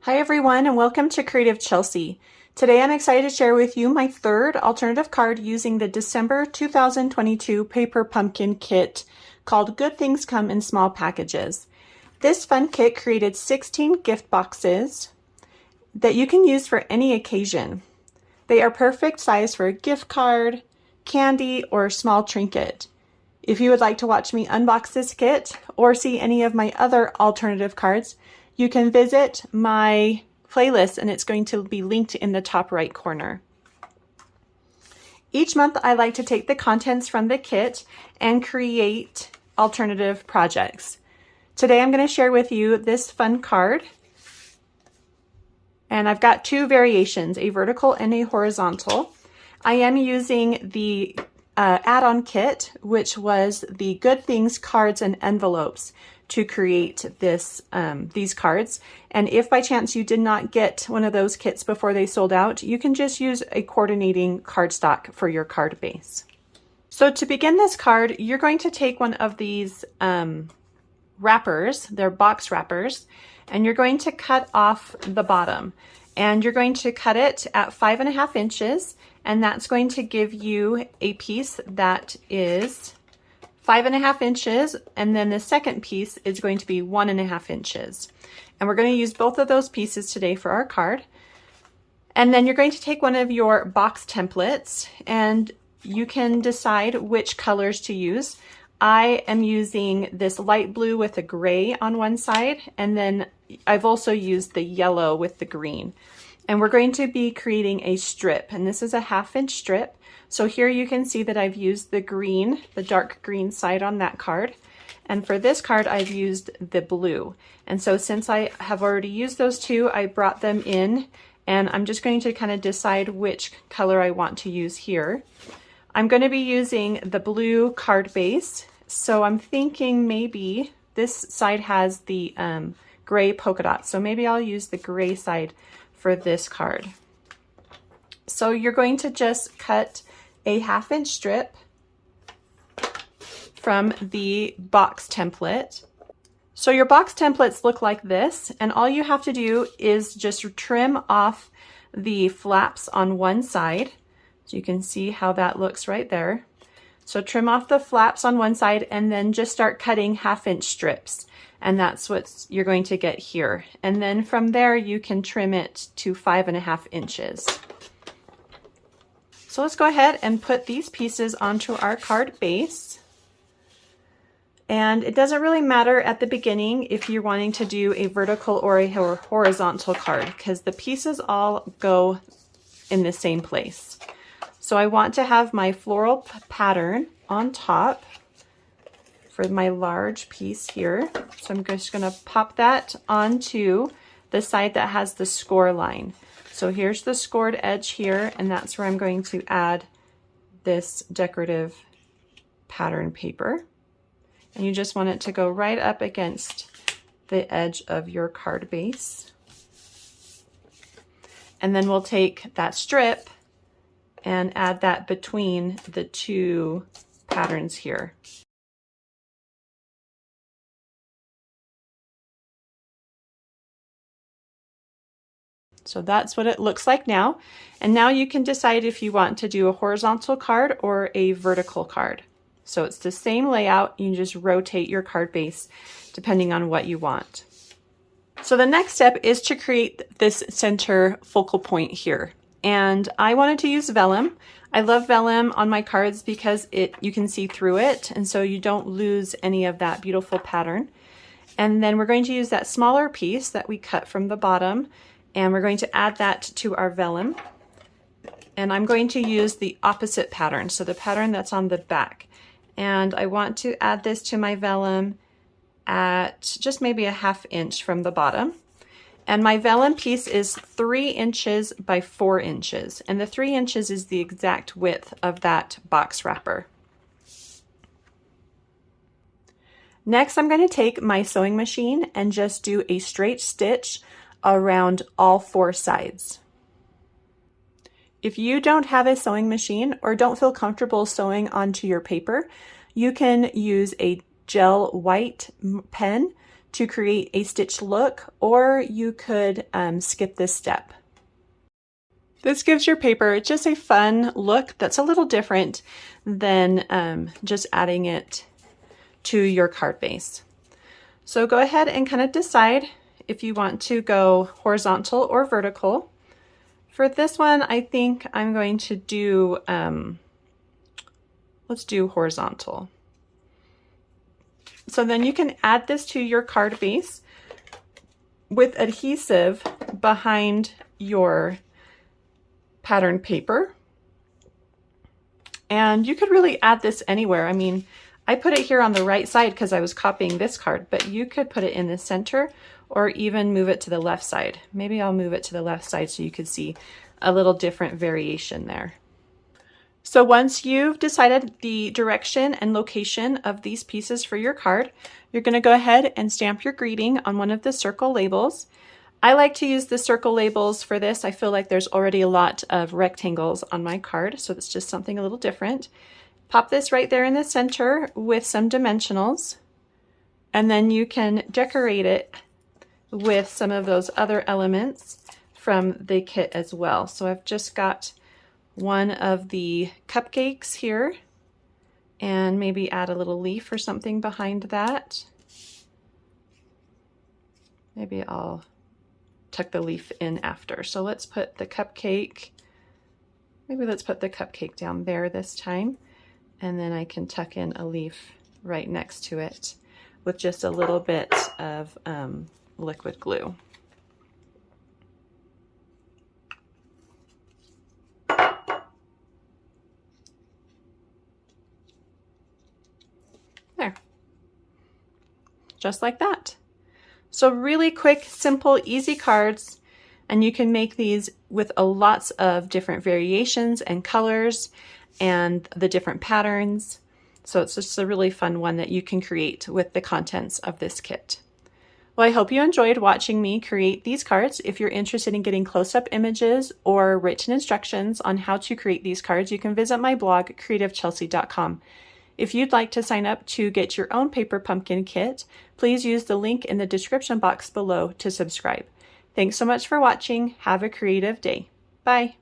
Hi everyone and welcome to Creative Chelsey. Today I'm excited to share with you my third alternative card using the December 2022 paper pumpkin kit called Good Things Come in Small Packages. This fun kit created 16 gift boxes that you can use for any occasion. They are perfect size for a gift card, candy, or small trinket. If you would like to watch me unbox this kit or see any of my other alternative cards, you can visit my playlist and it's going to be linked in the top right corner. Each month I like to take the contents from the kit and create alternative projects. Today I'm going to share with you this fun card. And I've got two variations, a vertical and a horizontal. I am using the add-on kit, which was the Good Things cards and envelopes to create these cards. And if by chance you did not get one of those kits before they sold out, you can just use a coordinating cardstock for your card base. So to begin this card, you're going to take one of these wrappers, they're box wrappers, and you're going to cut off the bottom. And you're going to cut it at 5.5 inches, and that's going to give you a piece that is 5.5 inches, and then the second piece is going to be 1.5 inches. And we're going to use both of those pieces today for our card. And then you're going to take one of your box templates, and you can decide which colors to use. I am using this light blue with a gray on one side, and then I've also used the yellow with the green. And we're going to be creating a strip, and this is a 1/2 inch strip. So here you can see that I've used the green, the dark green side on that card. And for this card, I've used the blue. And so since I have already used those two, I brought them in, and I'm just going to kind of decide which color I want to use here. I'm going to be using the blue card base, so I'm thinking maybe this side has the gray polka dots, so maybe I'll use the gray side for this card. So you're going to just cut a 1/2 inch strip from the box template. So your box templates look like this, and all you have to do is just trim off the flaps on one side. So you can see how that looks right there. So trim off the flaps on one side and then just start cutting 1/2 inch strips. And that's what you're going to get here. And then from there, you can trim it to 5.5 inches. So let's go ahead and put these pieces onto our card base. And it doesn't really matter at the beginning if you're wanting to do a vertical or a horizontal card, because the pieces all go in the same place. So I want to have my floral pattern on top for my large piece here. So I'm just going to pop that onto the side that has the score line. So here's the scored edge here, and that's where I'm going to add this decorative pattern paper. And you just want it to go right up against the edge of your card base. And then we'll take that strip and add that between the two patterns here. So that's what it looks like now. And now you can decide if you want to do a horizontal card or a vertical card. So it's the same layout, you just rotate your card base depending on what you want. So the next step is to create this center focal point here. And I wanted to use vellum. I love vellum on my cards because you can see through it, and so you don't lose any of that beautiful pattern. And then we're going to use that smaller piece that we cut from the bottom, and we're going to add that to our vellum. And I'm going to use the opposite pattern, so the pattern that's on the back. And I want to add this to my vellum at just maybe a 1/2 inch from the bottom. And my vellum piece is 3 inches by 4 inches. And the 3 inches is the exact width of that box wrapper. Next, I'm going to take my sewing machine and just do a straight stitch around all 4 sides. If you don't have a sewing machine or don't feel comfortable sewing onto your paper, you can use a gel white pen to create a stitched look, or you could skip this step. This gives your paper just a fun look that's a little different than just adding it to your card base. So go ahead and kind of decide if you want to go horizontal or vertical. For this one, I think I'm going to do, let's do horizontal. So then you can add this to your card base with adhesive behind your pattern paper. And you could really add this anywhere. I mean, I put it here on the right side because I was copying this card, but you could put it in the center or even move it to the left side. Maybe I'll move it to the left side so you can see a little different variation there. So once you've decided the direction and location of these pieces for your card, you're going to go ahead and stamp your greeting on one of the circle labels. I like to use the circle labels for this. I feel like there's already a lot of rectangles on my card, so it's just something a little different. Pop this right there in the center with some dimensionals, and then you can decorate it with some of those other elements from the kit as well. So I've just got one of the cupcakes here, and maybe add a little leaf or something behind that. Maybe I'll tuck the leaf in after. So let's put the cupcake, maybe let's put the cupcake down there this time, and then I can tuck in a leaf right next to it with just a little bit of liquid glue. There, just like that. So really quick, simple, easy cards, and you can make these with lots of different variations and colors and the different patterns. So it's just a really fun one that you can create with the contents of this kit. Well, I hope you enjoyed watching me create these cards. If you're interested in getting close-up images or written instructions on how to create these cards, you can visit my blog, creativechelsey.com. If you'd like to sign up to get your own paper pumpkin kit, please use the link in the description box below to subscribe. Thanks so much for watching. Have a creative day. Bye.